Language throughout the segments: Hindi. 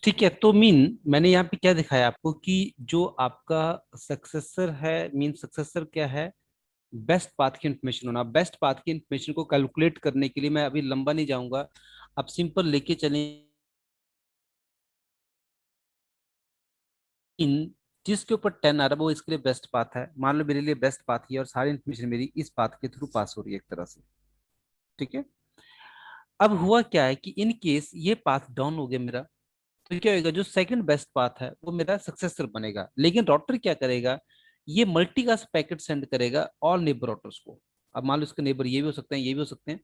ठीक है। तो मीन मैंने यहाँ पे क्या दिखाया आपको कि जो आपका सक्सेसर है, मीन सक्सेसर क्या है, बेस्ट पाथ की इंफॉर्मेशन होना। बेस्ट पाथ की इंफॉर्मेशन को कैलकुलेट करने के लिए मैं अभी लंबा नहीं जाऊंगा, आप सिंपल लेके चलें। इन जिसके ऊपर 10 आ रहा है वो इसके लिए बेस्ट पाथ है। मान लो मेरे लिए बेस्ट पाथ ही है और सारी इंफॉर्मेशन मेरी इस पाथ के थ्रू पास हो रही है एक तरह से। ठीक है। अब हुआ क्या है कि इन केस ये पाथ डाउन हो गया मेरा, तो क्या होगा, जो सेकंड बेस्ट पाथ है वो मेरा सक्सेसर बनेगा। लेकिन राउटर क्या करेगा, ये मल्टीकास्ट पैकेट सेंड करेगा ऑल नेबर राउटर्स को। अब मान लो इसके नेबर ये भी हो सकते हैं, ये भी हो सकते हैं,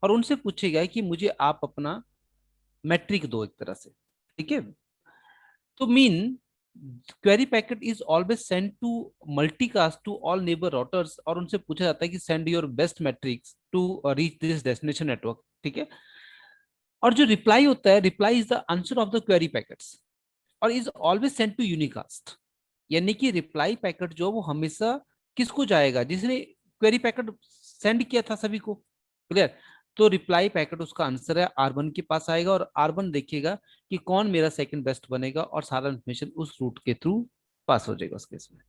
और उनसे पूछेगा कि मुझे आप अपना मैट्रिक दो एक तरह से। ठीक है। तो mean query packet is always send to multicast to all neighbour routers, और उनसे पूछा जाता है कि send your best metrics to reach this destination network. ठीक है। और जो रिप्लाई होता है, reply is the answer of the query packets और is always send to unicast. यानी कि रिप्लाई पैकेट जो वो हमेशा किसको जाएगा, जिसने क्वेरी पैकेट सेंड किया था सभी को। क्लियर। तो रिप्लाई पैकेट उसका आंसर है R1 के पास आएगा, और R1 देखेगा कि कौन मेरा सेकंड बेस्ट बनेगा, और सारा इंफॉर्मेशन उस रूट के थ्रू पास हो जाएगा उस केस में।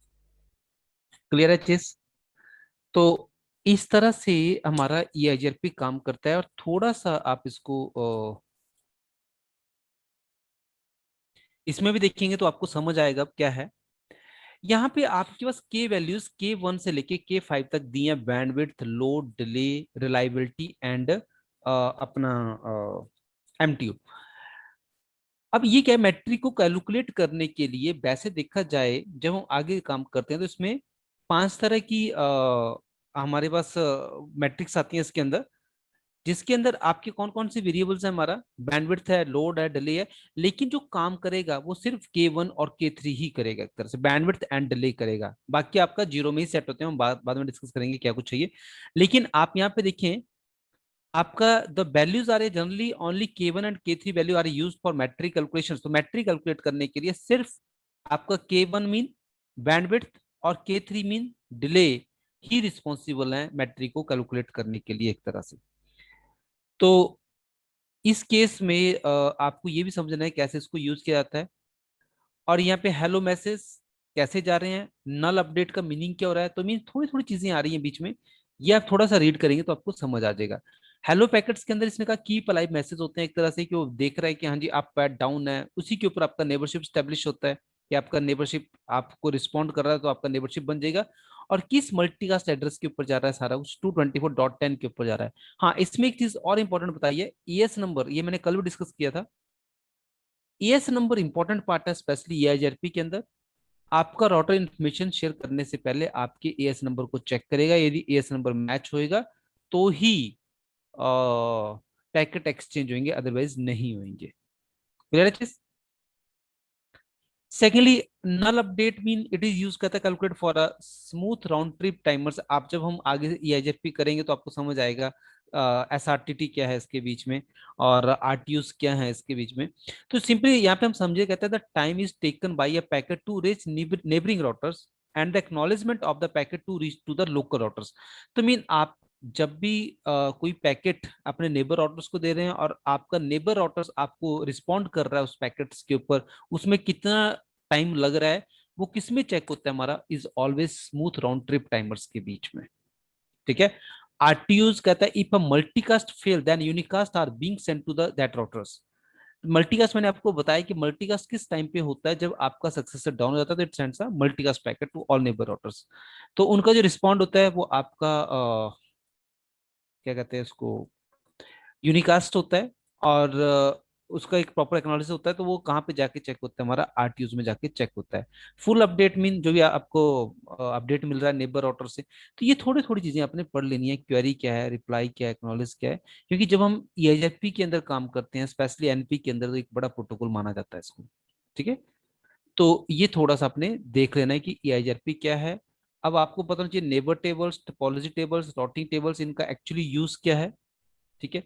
क्लियर है चीज। तो इस तरह से हमारा EIGRP काम करता है। और थोड़ा सा आप इसको इसमें भी देखेंगे तो आपको समझ आएगा अब क्या है। यहाँ पे आपके पास के वैल्यूज K1 से लेके K5 तक दी है, bandwidth, load, delay, reliability and अपना MTU। अब ये क्या है, मैट्रिक को कैलकुलेट करने के लिए वैसे देखा जाए जब हम आगे काम करते हैं तो इसमें 5 तरह की हमारे पास मैट्रिक्स आती हैं इसके अंदर, जिसके अंदर आपके कौन कौन से वेरिएबल्स है, हमारा बैंडविड्थ है, लोड है, डिले है। लेकिन जो काम करेगा वो सिर्फ K1 और K3 ही करेगा, एक तरह से बैंडविड्थ एंड डिले करेगा। बाकी आपका जीरो में ही सेट होते हैं, हम बाद में डिस्कस करेंगे क्या कुछ चाहिए। लेकिन आप यहाँ पे देखें, आपका the values are generally only K1 and K3 value are used for metric calculation. तो मैट्रिक कैलकुलेट करने के लिए सिर्फ आपका K1 मीन बैंडविड्थ और K3 मीन डिले ही रिस्पॉन्सिबल है मैट्रिक को कैलकुलेट करने के लिए एक तरह से। तो इस केस में आपको ये भी समझना है कैसे इसको यूज किया जाता है। और यहाँ पे हेलो मैसेज कैसे जा रहे हैं, नल अपडेट का मीनिंग क्या हो रहा है, तो मीन थोड़ी थोड़ी चीजें आ रही हैं बीच में, ये आप थोड़ा सा रीड करेंगे तो आपको समझ आ जाएगा। हेलो पैकेट्स के अंदर इसने कहा कीप अलाइव मैसेज होते हैं एक तरह से, कि वो देख रहा है कि हाँ जी आप पैड डाउन है, उसी के ऊपर आपका नेबरशिप स्टेब्लिश होता है कि आपका नेबरशिप आपको रिस्पॉन्ड कर रहा है तो आपका नेबरशिप बन जाएगा। और किस मल्टीकास्ट एड्रेस के ऊपर जा रहा है सारा कुछ, 224.10 के ऊपर जा रहा है। हाँ, इसमें एक चीज और इंपॉर्टेंट बताइए, ES नंबर, ये मैंने कल भी डिस्कस किया था। ES नंबर इंपॉर्टेंट पार्ट है, स्पेशली EIGRP के अंदर। आपका राउटर इन्फॉर्मेशन शेयर करने से पहले आपके एएस नंबर को चेक करेगा, यदि एएस नंबर मैच होएगा तो ही पैकेट एक्सचेंज होंगे, अदरवाइज नहीं होंगे। क्लियर है। Secondly, null update mean it is use करता है calculate for a smooth round trip timers. आप जब हम आगे EIGRP करेंगे तो आपको समझ आएगा SRTT क्या है इसके बीच में, और RTUs क्या है इसके बीच में। तो सिंपली यहाँ पे हम समझे, कहते हैं the time is taken by a packet to reach neighbouring routers and the acknowledgement of the packet to reach to the local routers. तो मीन आप जब भी कोई पैकेट अपने नेबर राउटर्स को दे रहे हैं और आपका नेबर राउटर्स आपको रिस्पॉन्ड कर रहा है उस पैकेट्स के ऊपर, उसमें कितना टाइम लग रहा है, वो किस में चेक होता है, हमारा is always smooth round trip timers के बीच में। ठीक है। RTUs कहता है if a multicast fail then unicast are being sent to the that routers. Multicast मैंने आपको बताया कि मल्टीकास्ट किस टाइम पे होता है, जब आपका सक्सेसर डाउन हो जाता है तो it sends a multicast packet to all neighbour routers. तो उनका जो रिस्पॉन्ड होता है वो आपका क्या कहते हैं उसको, यूनिकास्ट होता है। और उसका एक प्रॉपर एक्नॉलेज होता है, तो वो कहाँ पे जाके चेक होता है, हमारा RTUs में जाके चेक होता है। फुल अपडेट मीन जो भी आपको अपडेट मिल रहा है नेबर राउटर से। तो ये थोड़ी थोड़ी चीजें आपने पढ़ लेनी है, क्वेरी क्या है, रिप्लाई क्या है, एक्नॉलेज क्या है। क्योंकि जब हम EIGRP के अंदर काम करते हैं, स्पेशली NP के अंदर, तो एक बड़ा प्रोटोकॉल माना जाता है इसको। ठीक है। तो ये थोड़ा सा आपने देख लेना है कि EIGRP क्या है। अब आपको पता होना चाहिए neighbour tables, topology tables, routing tables, इनका एक्चुअली यूज क्या है। ठीक है।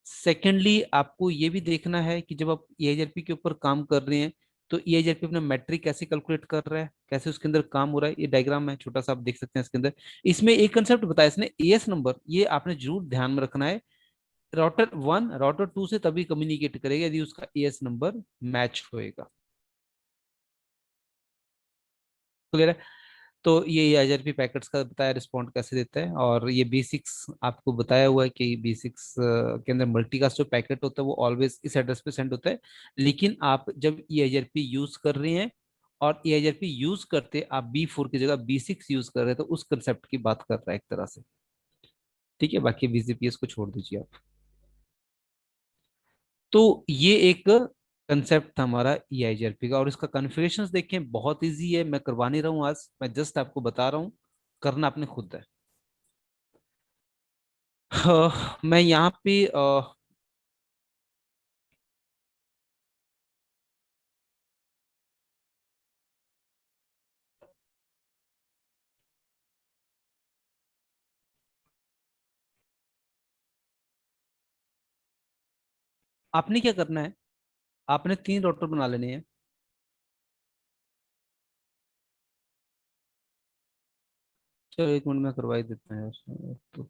सेकेंडली, आपको ये भी देखना है कि जब आप EIGRP के ऊपर काम कर रहे हैं तो EIGRP अपना मैट्रिक कैसे कैलकुलेट कर रहा है, कैसे उसके अंदर काम हो रहा है। ये डायग्राम है छोटा सा, आप देख सकते हैं इसके अंदर। इसमें एक कंसेप्ट बताया इसने, एएस नंबर, ये आपने जरूर ध्यान में रखना है। राउटर 2 से तभी कम्युनिकेट करेगा यदि उसका एएस नंबर मैच होएगा। क्लियर है? तो ये IRP पैकेट्स का बताया रिस्पॉन्ड कैसे देता है, और ये B6 आपको बताया हुआ है कि B6 के अंदर मल्टीकास्ट जो पैकेट होता है वो ऑलवेज इस एड्रेस पे सेंड होता है। लेकिन आप जब EIRP यूज कर रहे हैं और EIRP यूज करते आप B4 की जगह B6 यूज कर रहे हैं, तो उस कंसेप्ट की बात कर रहा है एक तरह से। ठीक है, बाकी BGPS को छोड़ दीजिए आप। तो ये एक कंसेप्ट था हमारा EIGRP का, और इसका कॉन्फ़िगरेशंस देखें बहुत इजी है, मैं करवा नहीं रहा हूँ आज, मैं जस्ट आपको बता रहा हूँ, करना आपने खुद है। मैं यहाँ पे आपने क्या करना है, आपने 3 राउटर बना लेने हैं। चलो 1 मिनट में करवा ही देते हैं यार, तो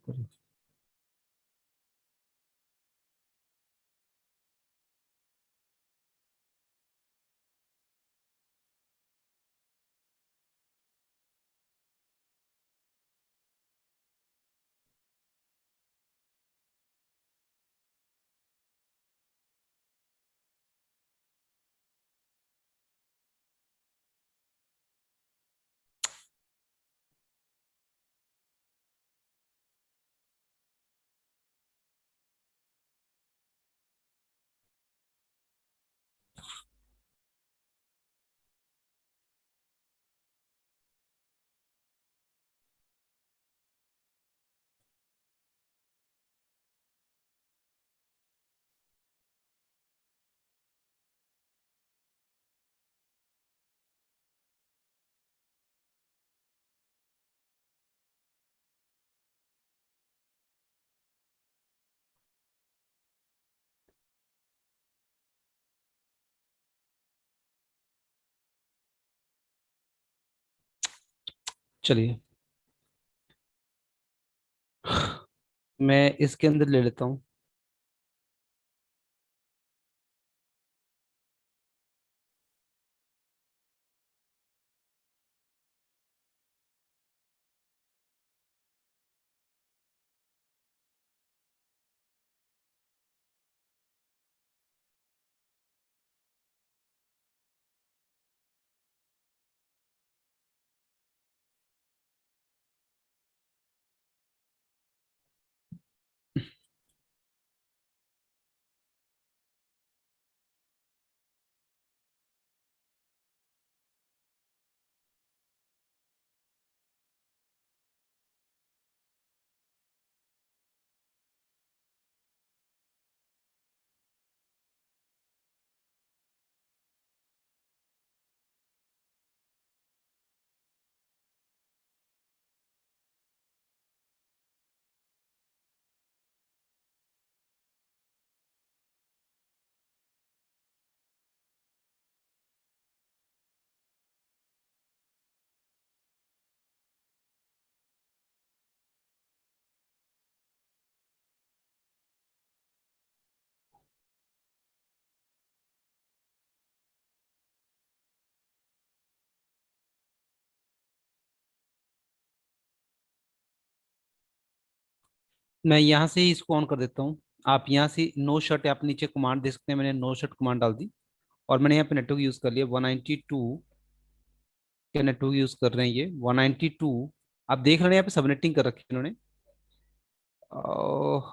चलिए मैं इसके अंदर ले लेता हूँ। मैं यहाँ से ही इसको ऑन कर देता हूँ। आप यहाँ से नो शट, आप नीचे कमांड दे सकते हैं, मैंने नो शट कमांड डाल दी, और मैंने यहाँ पे नेटवर्क यूज कर लिया 192 के नेटवर्क यूज कर रहे हैं ये 192। आप देख रहे हैं यहाँ पे सबनेटिंग कर रखी है इन्होंने। अह,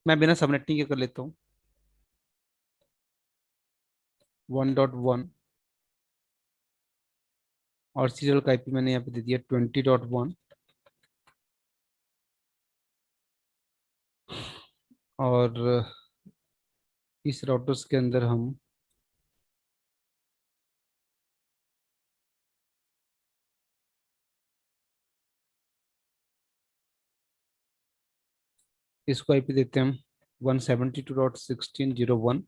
मैं बिना सबनेटिंग के कर लेता हूँ। 1.1, और सीरियल का IP मैंने यहाँ पे दे दिया 20.1। और इस राउटर्स के अंदर हम इसको IP देते हैं हम 172.16.01,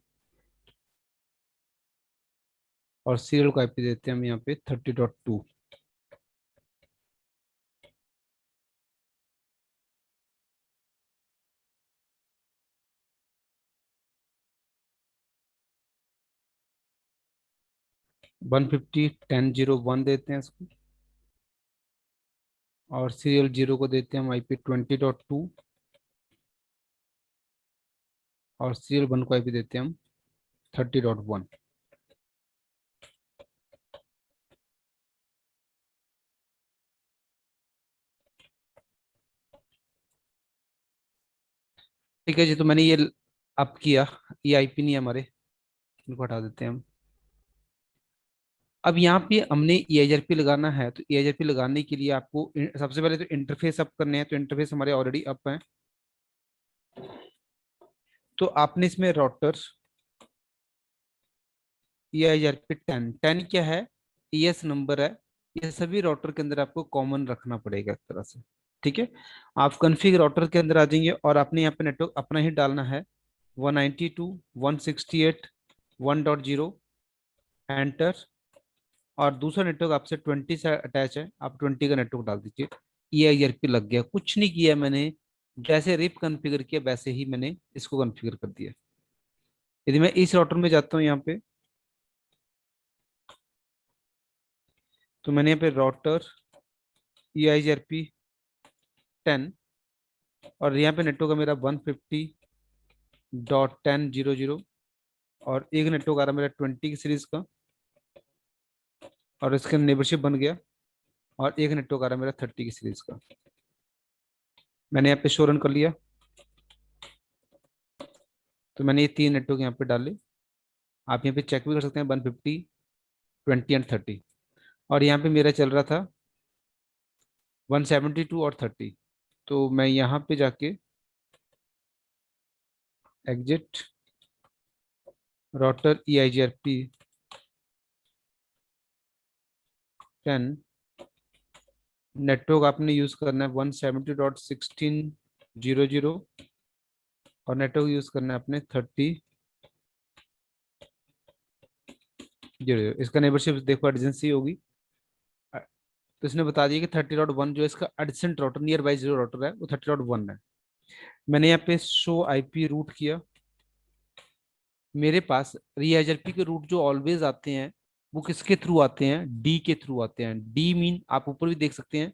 और सीरियल को IP देते हैं हम यहाँ पे 30.2। 150.10.01 देते हैं इसको, और सीरियल 0 को देते हैं हम IP 20.2, और सीरियल 1 को IP देते हैं हम 30.1। ठीक है जी, तो मैंने ये अप किया, ये IP नहीं है हमारे, इनको हटा देते हैं हम। अब यहाँ पे हमने EIRP लगाना है, तो EIRP लगाने के लिए आपको सबसे पहले तो इंटरफेस अप करने हैं, तो इंटरफेस हमारे ऑलरेडी अप है। तो आपने इसमें राउटर EIRP 10, 10 क्या है, ES नंबर है, ये सभी राउटर के अंदर आपको कॉमन रखना पड़ेगा एक तरह से। ठीक है, आप कॉन्फ़िग राउटर के अंदर आ जाएंगे और आपने यहाँ पे नेटवर्क अपना ही डालना है, 192.168.1.0, एंटर। और दूसरा नेटवर्क आपसे 20 से अटैच है, आप 20 का नेटवर्क डाल दीजिए। EIRP लग गया, कुछ नहीं किया मैंने, जैसे रिप कॉन्फ़िगर किया वैसे ही मैंने इसको कॉन्फ़िगर कर दिया। यदि मैं इस राउटर में जाता हूँ यहाँ पे, तो मैंने यहाँ पे राउटर EIRP 10, और यहाँ पे नेटवर्क है मेरा 150.10.0.0, और एक नेटवर्क आ रहा है मेरा 20 की सीरीज का, और इसका नेबरशिप बन गया, और एक नेटवर्क आ रहा है मेरा 30 की सीरीज का। मैंने यहाँ पे शो रन कर लिया, तो मैंने ये तीन नेटवर्क यहाँ पे डाले। आप यहाँ पे चेक भी कर सकते हैं, 150, 20 एंड 30, और यहाँ पे मेरा चल रहा था 172 और 30। तो मैं यहाँ पे जाके एग्जिट राउटर EIGRP 10, नेटवर्क आपने यूज करना है 170.16.0.0, और नेटवर्क यूज करना है अपने 30.0.0। इसका नेबरशिप देखो एडजेंसी होगी, तो इसने बता दिया कि 30.1 जो इसका AdSense router near by zero router है वो 30.1 है। मैंने यहाँ पे शो IP रूट किया, मेरे पास EIGRP के रूट जो ऑलवेज आते हैं वो किसके थ्रू आते हैं, D के थ्रू आते हैं। D मीन आप ऊपर भी देख सकते हैं,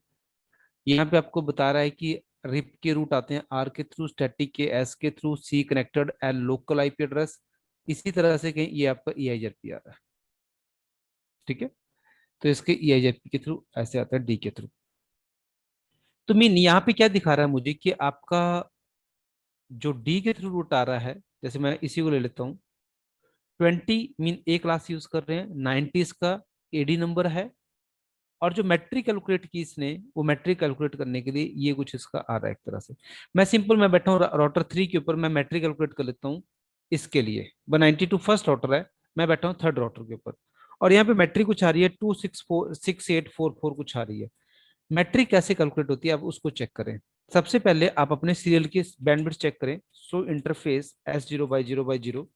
यहाँ पे आपको बता रहा है कि रिप के रूट आते हैं R के थ्रू, स्टैटिक के S के through, C connected, L local IP address, इसी तरह से कहीं ये आपका EIGRP आ रहा है। ठीक है, तो इसके EIGRP के थ्रू ऐसे आता है D के थ्रू। तो मीन यहाँ पे क्या दिखा रहा है मुझे कि आपका जो D के थ्रू रूट आ रहा है, जैसे मैं इसी को ले लेता हूँ, 20 मीन ए क्लास यूज कर रहे हैं, 90 इसका AD नंबर है, और जो मैट्रिक कैलकुलेट की इसने, वो मैट्रिक कैलकुलेट करने के लिए ये कुछ इसका आ रहा है एक तरह से। मैं बैठा हूँ राउटर 3 के ऊपर, मैं मैट्रिक कैलकुलेट कर लेता हूँ इसके लिए। 192 फर्स्ट राउटर है, मैं बैठा हूँ थर्ड राउटर के ऊपर, और यहाँ पे मैट्रिक कुछ आ रही है 2646844 कुछ आ रही है। मैट्रिक कैसे कैलकुलेट होती है, आप उसको चेक करें। सबसे पहले आप अपने सीरियल की बैंडविड्थ चेक करें, सो इंटरफेस S0/0/0।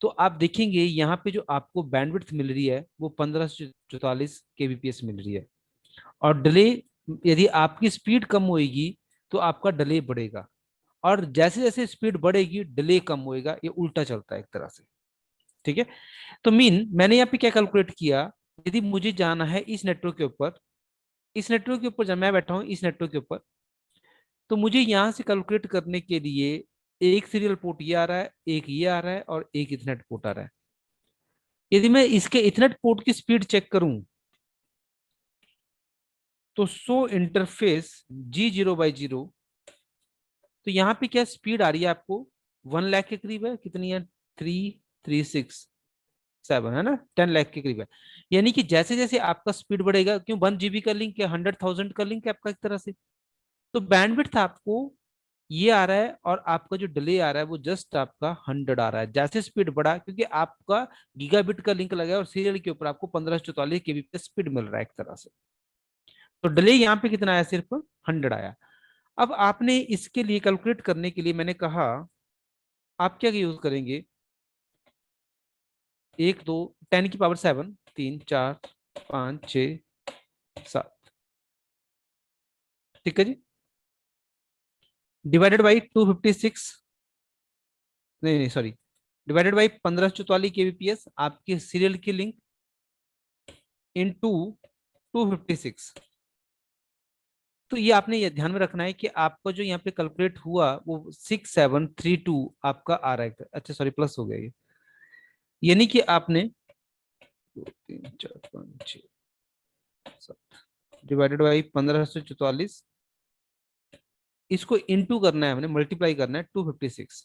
तो आप देखेंगे यहाँ पे जो आपको बैंडविड्थ मिल रही है वो 1544 kbps मिल रही है, और डिले, यदि आपकी स्पीड कम होएगी तो आपका डिले बढ़ेगा, और जैसे जैसे स्पीड बढ़ेगी डिले कम होएगा, ये उल्टा चलता है एक तरह से। ठीक है, तो मीन मैंने यहाँ पे क्या कैलकुलेट किया, यदि मुझे जाना है इस नेटवर्क के ऊपर, इस नेटवर्क के ऊपर जब मैं बैठा हूँ इस नेटवर्क के ऊपर, तो मुझे यहाँ से कैलकुलेट करने के लिए एक सीरियल पोर्ट ये आ रहा है, एक ये आ रहा है, और एक इथरनेट पोर्ट आ रहा है। यदि मैं इसके इथरनेट पोर्ट की स्पीड चेक करूं, तो सो इंटरफेस G0/0, तो यहाँ पे क्या स्पीड आ रही है आपको, 1 लाख के करीब है, कितनी है, 3367 है ना, 10 लाख के करीब है। यानी कि जैसे जैसे आपका स्पीड बढ़ेगा, क्यों, 1 GB का लिंक है, 100,000 का लिंक है आपका एक तरह से, तो बैंडविड्थ आपको ये आ रहा है, और आपका जो डिले आ रहा है वो जस्ट आपका 100 आ रहा है, जैसे स्पीड बढ़ा, क्योंकि आपका गीगाबिट का लिंक लगा है और सीरियल के ऊपर आपको 1544 kbps स्पीड मिल रहा है एक तरह से। तो डिले यहाँ पे कितना आया, सिर्फ 100 आया। अब आपने इसके लिए कैलकुलेट करने के लिए मैंने कहा आप क्या यूज करेंगे, 1 2 10 की पावर 7, 3 4 5 6 7, ठीक है जी, डिवाइडेड बाई 256, नहीं नहीं सॉरी, डिवाइडेड बाई 1544 kbps आपके सीरियल की लिंक, इंटू 256। तो ये आपने ये ध्यान में रखना है कि आपका जो यहाँ पे कैलकुलेट हुआ वो 6732 आपका आ रहा है। अच्छा सॉरी, प्लस हो गया ये, यानी कि आपने 2 3 4 5 6 7 डिवाइडेड बाई 1544, इसको इनटू करना है, हमने मल्टीप्लाई करना है 256।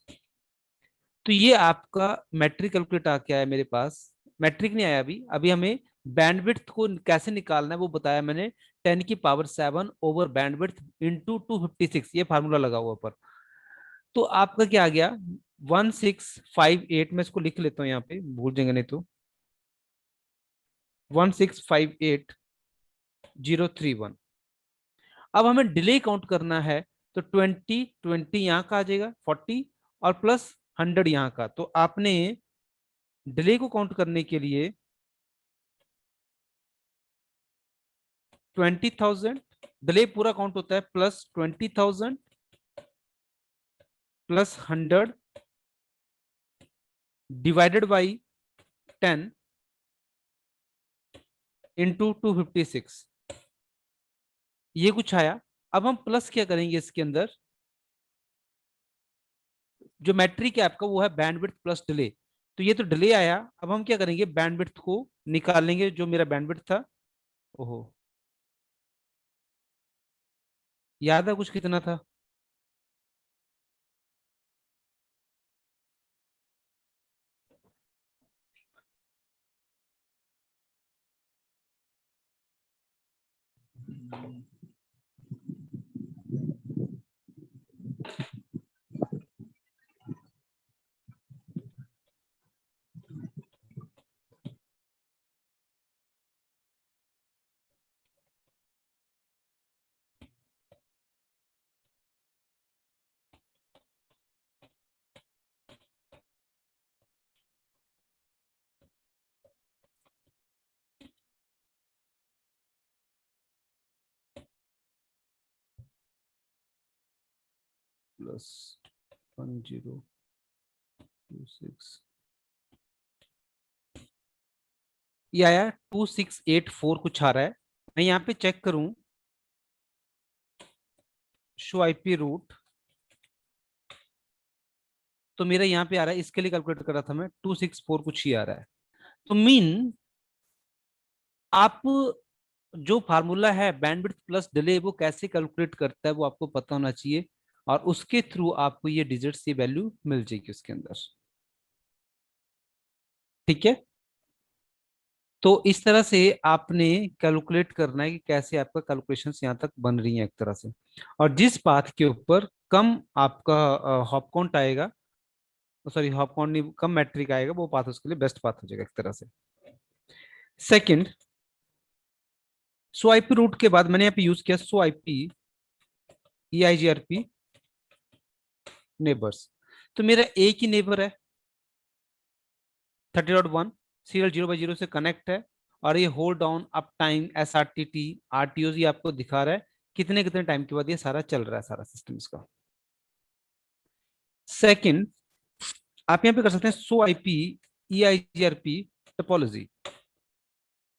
तो ये आपका मैट्रिक कैलकुलेट आके आया मेरे पास। मैट्रिक नहीं आया अभी, अभी हमें बैंडविड्थ को कैसे निकालना है वो बताया मैंने। 10 की पावर 7 ओवर बैंडविड्थ इंटू 256, ये फार्मूला लगा हुआ ऊपर। तो आपका क्या आ गया, 1658। मैं इसको लिख लेता हूँ यहाँ पे, भूल जाएंगे नहीं तो। 1658031। अब हमें डिले काउंट करना है, तो 20 यहाँ का आ जाएगा, 40 और प्लस 100 यहाँ का। तो आपने डिले को काउंट करने के लिए 20,000, डिले पूरा काउंट होता है, plus 20,000 plus 100 divided by 10 into 256, ये कुछ आया। अब हम प्लस क्या करेंगे इसके अंदर, जो मैट्रिक है आपका वो है बैंडविड्थ प्लस डिले। तो ये तो डिले आया, अब हम क्या करेंगे, बैंडविड्थ को निकालेंगे, जो मेरा बैंडविड्थ था। ओहो, याद है कुछ कितना था? प्लस 1026, ये आया 2684 कुछ आ रहा है। मैं यहाँ पे चेक करूं, शो आईपी रूट, तो मेरा यहाँ पे आ रहा है, इसके लिए कैलकुलेट कर रहा था मैं, 264 कुछ ही आ रहा है। तो मीन आप जो फार्मूला है बैंडविड्थ प्लस डिले, वो कैसे कैलकुलेट करता है वो आपको पता होना चाहिए, और उसके थ्रू आपको ये डिजिट्स, ये वैल्यू मिल जाएगी उसके अंदर। ठीक है, तो इस तरह से आपने कैलकुलेट करना है कि कैसे आपका कैलकुलेशंस यहाँ तक बन रही हैं एक तरह से। और जिस पाथ के ऊपर कम आपका हॉप काउंट आएगा, सॉरी हॉप काउंट नहीं, कम मैट्रिक आएगा, वो पाथ उसके लिए बेस्ट पाथ हो जाएगा एक तरह से। सेकंड, सो आईपी रूट के बाद मैंने यहाँ पे यूज किया सो आईपी EIGRP नेबर्स। तो मेरा एक ही नेबर है 30.1, सीरियल 0/0 से कनेक्ट है, और ये hold down up time SRTT RTOs ये आपको दिखा रहा है कितने कितने टाइम के बाद ये सारा चल रहा है, सारा सिस्टम इसका। सेकंड, आप यहाँ पे कर सकते हैं सो आईपी EIGRP टोपोलॉजी।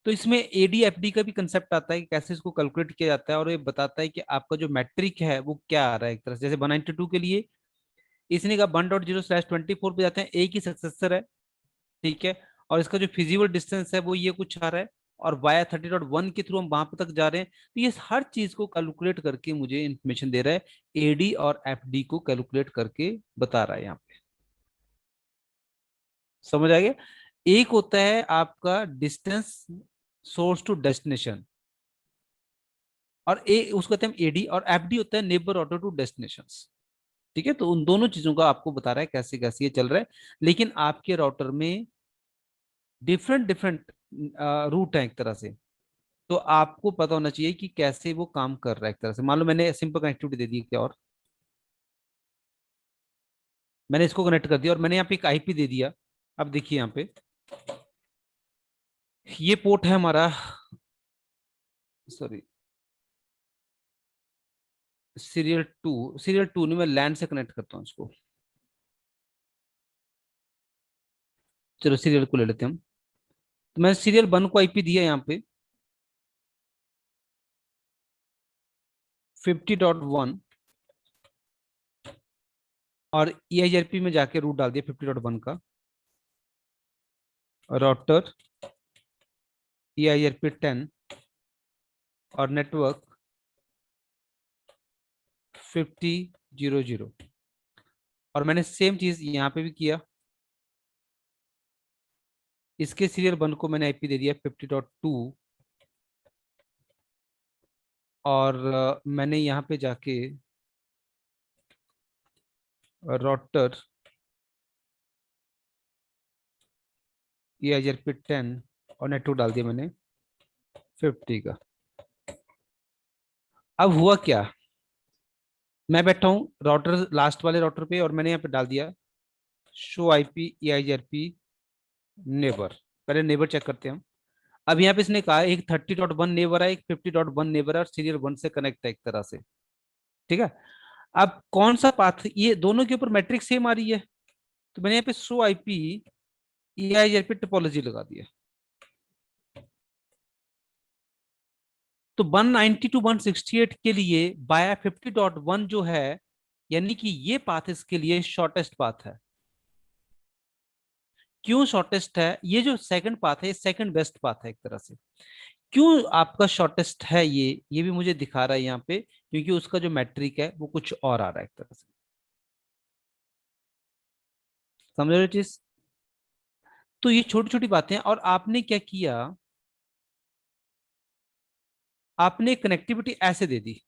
तो इसमें ADFD का भी कंसेप्ट आता है कि कैसे इसको कैलकुलेट किया जाता है, और ये बताता है कि आपका जो मैट्रिक है वो क्या आ रहा है एक तरह से। जैसे 192 के लिए इसने कहा 1.0/24 पे जाते हैं, एक ही सक्सेसर है, ठीक है, और इसका जो फिजिबल डिस्टेंस है वो ये कुछ आ रहा है, और वाया 30.1 के थ्रू हम वहां पे तक जा रहे हैं। तो ये हर चीज को कैलकुलेट करके मुझे इंफॉर्मेशन दे रहा है, AD और FD को कैलकुलेट करके बता रहा है यहाँ पे। समझ आ गया? एक होता है आपका डिस्टेंस सोर्स टू डेस्टिनेशन, और उसको कहते हैं AD, और FD होता है नेबर ऑर्डर टू डेस्टिनेशन। ठीक है, तो उन दोनों चीजों का आपको बता रहा है कैसे कैसे ये चल रहा है। लेकिन आपके राउटर में डिफरेंट डिफरेंट रूट है एक तरह से, तो आपको पता होना चाहिए कि कैसे वो काम कर रहा है एक तरह से। मान लो मैंने सिंपल कनेक्टिविटी दे दी क्या, और मैंने इसको कनेक्ट कर दिया, और मैंने यहाँ पे एक IP दे दिया। अब देखिए यहाँ पे ये पोर्ट है हमारा, सॉरी सीरियल 2 नहीं, मैं लैंड से कनेक्ट करता हूँ इसको। चलो सीरियल को ले लेते हैं हम। तो मैंने सीरियल 1 को IP दिया यहाँ पे, 50.1 और EIGRP में जाके रूट डाल दिया 50.1 का, राउटर EIGRP 10 और नेटवर्क 50.0.0। और मैंने सेम चीज यहाँ पे भी किया, इसके सीरियल 1 को मैंने IP दे दिया 50.2 और मैंने यहाँ पे जाके राउटर EIGRP 10 और नेटवर्क डाल दिया मैंने 50 का। अब हुआ क्या, मैं बैठा हूँ राउटर लास्ट वाले राउटर पे और मैंने यहाँ पे डाल दिया शो IP EIGRP नेबर। पहले नेबर चेक करते हैं हम। अब यहाँ पे इसने कहा एक 30.1 नेबर है, एक 50.1 नेबर है और सीरियल 1 से कनेक्ट है एक तरह से। ठीक है, अब कौन सा पाथ, ये दोनों के ऊपर मैट्रिक्स सेम आ रही है, तो मैंने यहाँ पे शो IP EIGRP टोपोलॉजी लगा दिया। तो 190 टू 168 के लिए बाया 50.1 जो है, यानी कि ये पाथ इसके लिए शॉर्टेस्ट पाथ है। क्यों शॉर्टेस्ट है, ये जो सेकंड पाथ है सेकंड बेस्ट पाथ है एक तरह से। क्यों आपका शॉर्टेस्ट है ये भी मुझे दिखा रहा है यहाँ पे, क्योंकि उसका जो मैट्रिक है वो कुछ और आ रहा है एक तरह से। समझ रहे हो चीज? तो ये छोटी छोटी बातें हैं। और आपने क्या किया, आपने कनेक्टिविटी ऐसे दे दी,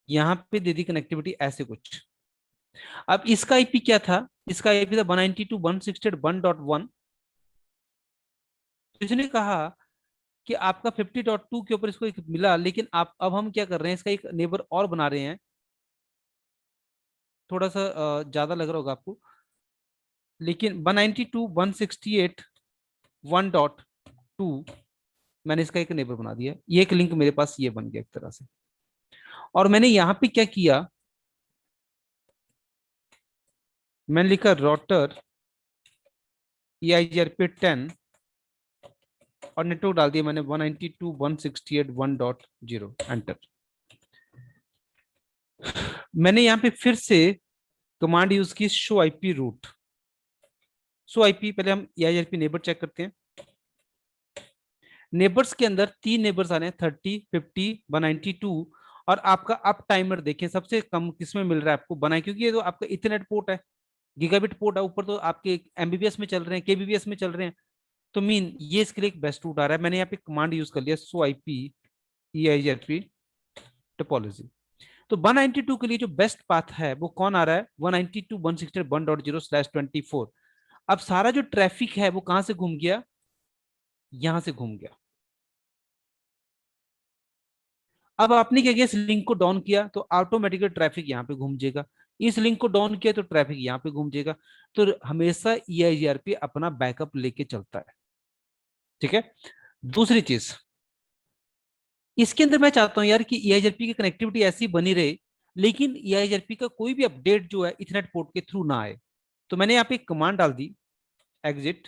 यहाँ पे दे दी कनेक्टिविटी ऐसे कुछ। अब इसका आईपी क्या था, इसका आईपी था 192.168.1.1। इसने कहा कि आपका 50.2 के ऊपर इसको एक मिला, लेकिन आप अब हम क्या कर रहे हैं, इसका एक नेबर और बना रहे हैं। थोड़ा सा ज्यादा लग रहा होगा आपको, लेकिन 192.168.1.2 मैंने इसका एक नेबर बना दिया। ये एक लिंक मेरे पास ये बन गया एक तरह से। और मैंने यहाँ पे क्या किया, मैंने लिखा राउटर EIGRP 10 और नेटवर्क डाल दिया मैंने 192.168.1.0 एंटर। मैंने यहाँ पे फिर से कमांड यूज की show IP root. Show IP, पहले हम EIGRP नेबर चेक करते हैं। नेबर्स के अंदर 3 नेबर्स आ रहे हैं, 30, 50, 192। और आपका अप टाइमर देखें सबसे कम किसमें मिल रहा है आपको बनाए, क्योंकि ये तो आपका इथरनेट पोर्ट है, गीगाबिट पोर्ट है, ऊपर तो आपके MBPS में चल रहे हैं, KBPS में चल रहे हैं। तो मीन ये इसके लिए एक बेस्ट रूट आ रहा है। मैंने यहाँ पे कमांड यूज कर लिया सो आईपी EIGRP टोपोलॉजी। तो 192 के लिए जो बेस्ट पाथ है वो कौन आ रहा है, 192.168.1.0/24। अब सारा जो ट्रैफिक है वो कहां से घूम गया, यहां से घूम गया। अब आपने क्या किया, इस लिंक को डाउन किया तो ऑटोमेटिकली ट्रैफिक यहाँ पे घूम जाएगा, इस लिंक को डाउन किया तो ट्रैफिक यहाँ पे घूम जाएगा। तो हमेशा EIGRP अपना बैकअप लेके चलता है। ठीक है, दूसरी चीज, इसके अंदर मैं चाहता हूं यार कि EIGRP की कनेक्टिविटी ऐसी बनी रहे, लेकिन EIGRP का कोई भी अपडेट जो है इथरनेट पोर्ट के थ्रू ना आए। तो मैंने यहाँ पे एक कमांड डाल दी, एग्जिट,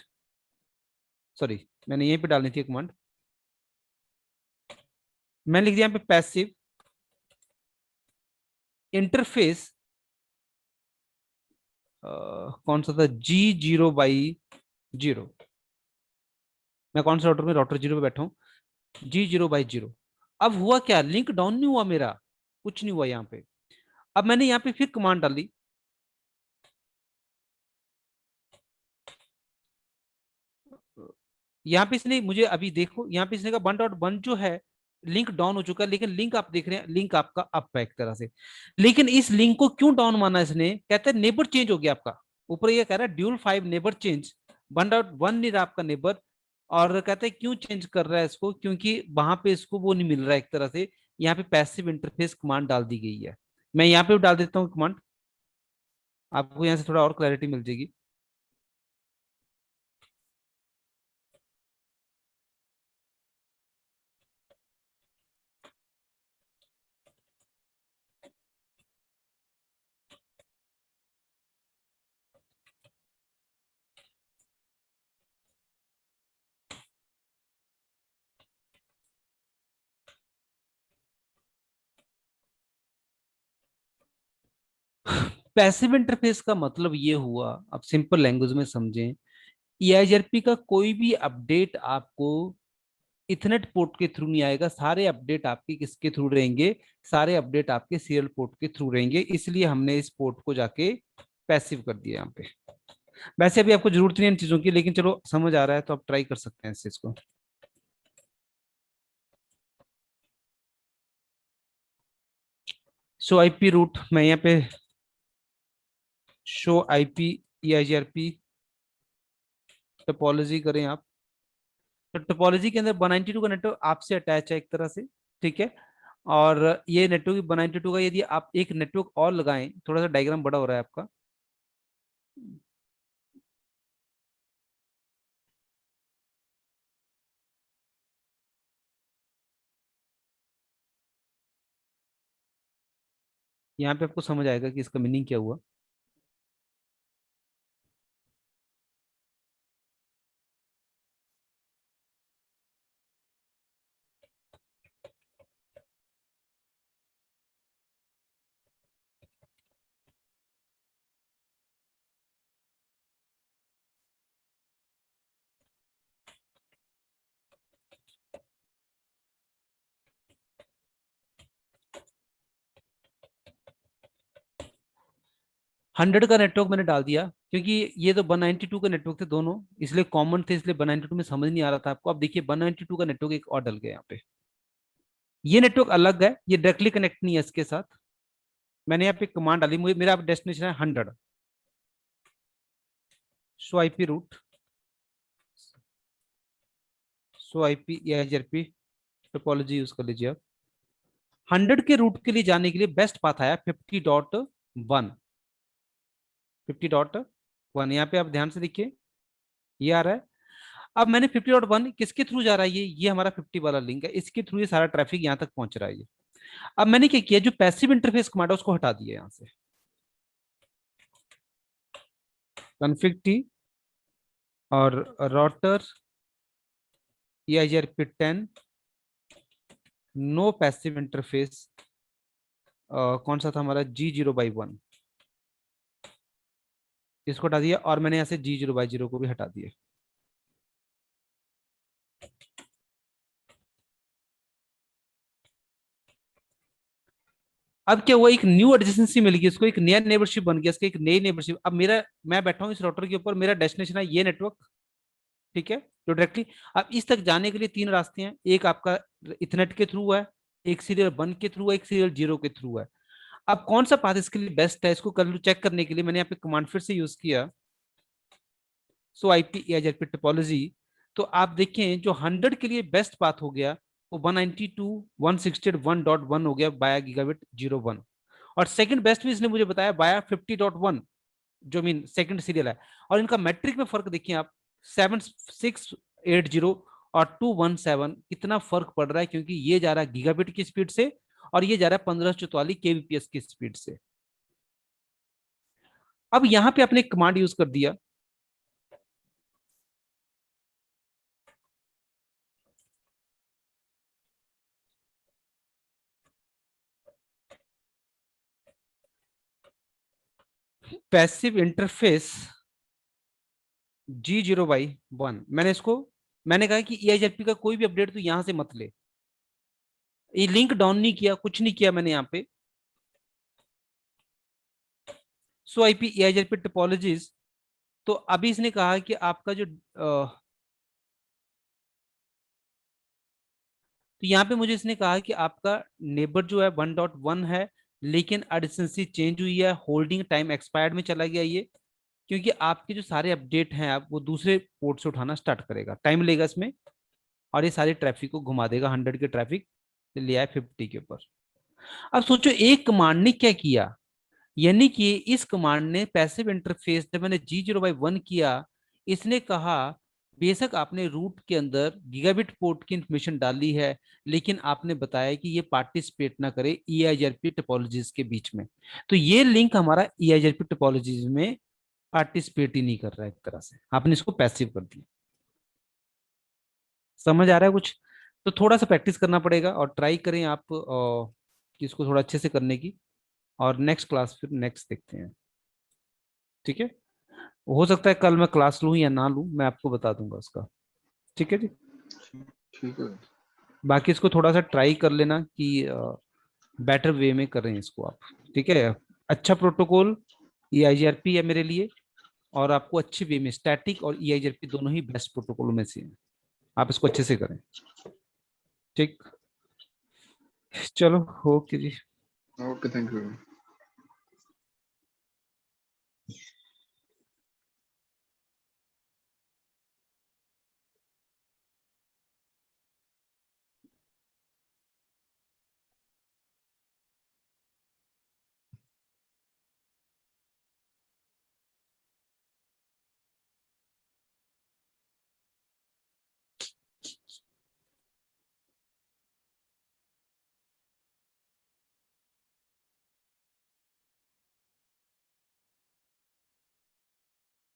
सॉरी मैंने यहीं पे डालनी थी कमांड। मैंने लिख दिया यहाँ पे पैसिव इंटरफेस, कौन सा था, G0/0। मैं कौन सा राउटर में, राउटर 0 पे बैठा हूँ, G0/0। अब हुआ क्या, लिंक डाउन नहीं हुआ मेरा, कुछ नहीं हुआ यहाँ पे। अब मैंने यहाँ पे फिर कमांड डाली, यहाँ पे इसने मुझे अभी देखो, यहाँ पे इसने कहा 1.1 जो है लिंक डाउन हो चुका है, लेकिन लिंक आप देख रहे हैं लिंक आपका अप है एक तरह से। लेकिन इस लिंक को क्यों डाउन माना इसने, कहते हैं नेबर चेंज हो गया आपका। ऊपर ये कह रहा है ड्यूल 5 नेबर चेंज, 1.1 नहीं रहा आपका नेबर। और कहते हैं क्यों चेंज कर रहा है इसको, क्योंकि वहां पे इसको वो नहीं मिल रहा है एक तरह से। यहाँ पे पैसिव इंटरफेस कमांड डाल दी गई है। मैं यहाँ पे डाल देता हूँ कमांड, आपको यहाँ से थोड़ा और क्लैरिटी मिल जाएगी। पैसिव इंटरफेस का मतलब ये हुआ, अब सिंपल लैंग्वेज में समझें, EIGRP का कोई भी अपडेट आपको इथरनेट पोर्ट के थ्रू नहीं आएगा, सारे अपडेट आपके किसके थ्रू रहेंगे, सारे अपडेट आपके सीरियल पोर्ट के थ्रू रहेंगे, इसलिए हमने इस पोर्ट को जाके पैसिव कर दिया यहाँ पे। वैसे अभी आपको जरूरत नहीं है इन चीजों की, लेकिन चलो समझ आ रहा है तो आप ट्राई कर सकते हैं इस चीज को। शो आईपी रूट, मैं यहाँ पे शो आईपी EIGRP टोपोलॉजी करें आप, तो टोपोलॉजी के अंदर 192 का नेटवर्क आपसे अटैच है एक तरह से, ठीक है। और ये नेटवर्क 192 का, यदि आप एक नेटवर्क और लगाएं, थोड़ा सा डायग्राम बड़ा हो रहा है आपका, यहाँ पे आपको समझ आएगा कि इसका मीनिंग क्या हुआ। 100 का नेटवर्क मैंने डाल दिया, क्योंकि ये तो 192 का नेटवर्क थे दोनों, इसलिए कॉमन थे, इसलिए 192 में समझ नहीं आ रहा था आपको। अब देखिए 192 का नेटवर्क एक और डल गया यहाँ पे, ये नेटवर्क अलग है, ये डायरेक्टली कनेक्ट नहीं है इसके साथ। मैंने यहाँ पे कमांड डाली, मुझे मेरा डेस्टिनेशन है 100, सो आईपी रूट, सो आईपी EIGRP टोपोलॉजी यूज कर लीजिए आप। 100 के रूट के लिए जाने के लिए बेस्ट पाथ आया 50.1, 50.1, यहाँ पे आप ध्यान से देखिए, ये आ रहा है। अब मैंने 50.1 किसके थ्रू जा रहा है, ये हमारा 50 वाला लिंक है, इसके थ्रू ये सारा ट्रैफिक यहाँ तक पहुंच रहा है ये। अब मैंने क्या किया, जो पैसिव इंटरफेस कमांड है उसको हटा दिया यहाँ से, कॉन्फ़िग टी और router EIGRP 10, no passive interface, कौन सा था हमारा G0/1, इसको हटा दिया, और मैंने यहाँ से G0/0 को भी हटा दिया। अब क्या हुआ, एक न्यू एडजेसेंसी मिल गई इसको, एक नया नेबरशिप बन गया इसका, एक नई नेबरशिप। अब मेरा, मैं बैठा हूँ इस राउटर के ऊपर, मेरा डेस्टिनेशन है ये नेटवर्क, ठीक है, जो डायरेक्टली, अब इस तक जाने के लिए तीन रास्ते हैं, एक आपका इथरनेट के थ्रू है, एक सीरियल 1 के थ्रू है, एक सीरियल 0 के थ्रू है। अब कौन सा पाथ इसके लिए बेस्ट है, इसको कर चेक करने के लिए मैंने यहाँ पे कमांड फिर से यूज किया, सो आईपी EIGRP टोपोलॉजी। तो आप देखें जो 100 के लिए बेस्ट पाथ हो गया, वो 192.168.1.1 हो गया बाया Gigabit 01, और सेकंड बेस्ट भी इसने मुझे बताया बाया 50.1, जो मीन सेकंड सीरियल है। और इनका मैट्रिक में फर्क देखिए आप, 7680 और 217, कितना फर्क पड़ रहा है, क्योंकि ये जा रहा है गीगाबिट की स्पीड से और ये जा रहा है 1544 kbps की स्पीड से। अब यहां पे आपने कमांड यूज कर दिया, पैसिव इंटरफेस G0/1, मैंने इसको, मैंने कहा कि EIGRP का कोई भी अपडेट तो यहां से मत ले, ये लिंक डाउन नहीं किया, कुछ नहीं किया मैंने यहाँ पे, सो आईपी EIGRP टोपोलॉजीज। तो अभी इसने कहा कि आपका जो तो यहाँ पे मुझे इसने कहा कि आपका नेबर जो है 1.1 है, लेकिन एडजेंसी चेंज हुई है, होल्डिंग टाइम एक्सपायर्ड में चला गया ये, क्योंकि आपके जो सारे अपडेट हैं आप वो दूसरे पोर्ट से उठाना स्टार्ट करेगा, टाइम लेगा इसमें, और ये सारे ट्रैफिक को घुमा देगा, 100 के ट्रैफिक ले आए 50 के ऊपर। अब सोचो एक कमांड ने क्या किया, यानी कि इस कमांड ने पैसिव इंटरफेस, जब मैंने G0/1 किया, इसने कहा बेशक आपने रूट के अंदर गीगाबिट पोर्ट की इंफॉर्मेशन डाली है, लेकिन आपने बताया कि ये पार्टिसिपेट ना करे EIGRP टोपोलॉजीज के बीच में, तो ये लिंक हमारा EIGRP टोपोलॉजीज में पार्टिसिपेट ही नहीं कर रहा है, एक तरह से आपने इसको पैसिव कर दिया। समझ आ रहा है कुछ? तो थोड़ा सा प्रैक्टिस करना पड़ेगा, और ट्राई करें आप कि इसको थोड़ा अच्छे से करने की, और नेक्स्ट क्लास फिर नेक्स्ट देखते हैं। ठीक है, हो सकता है कल मैं क्लास लूँ या ना लूँ, मैं आपको बता दूंगा उसका। ठीक है जी। ठीक है। बाकी इसको थोड़ा सा ट्राई कर लेना कि बेटर वे में करें इसको आप। ठीक है, अच्छा प्रोटोकॉल EIGRP है मेरे लिए, और आपको अच्छे वे में स्टैटिक और EIGRP दोनों ही बेस्ट प्रोटोकॉल में से हैं, आप इसको अच्छे से करें। ठीक, चलो, ओके जी। Okay, thank you.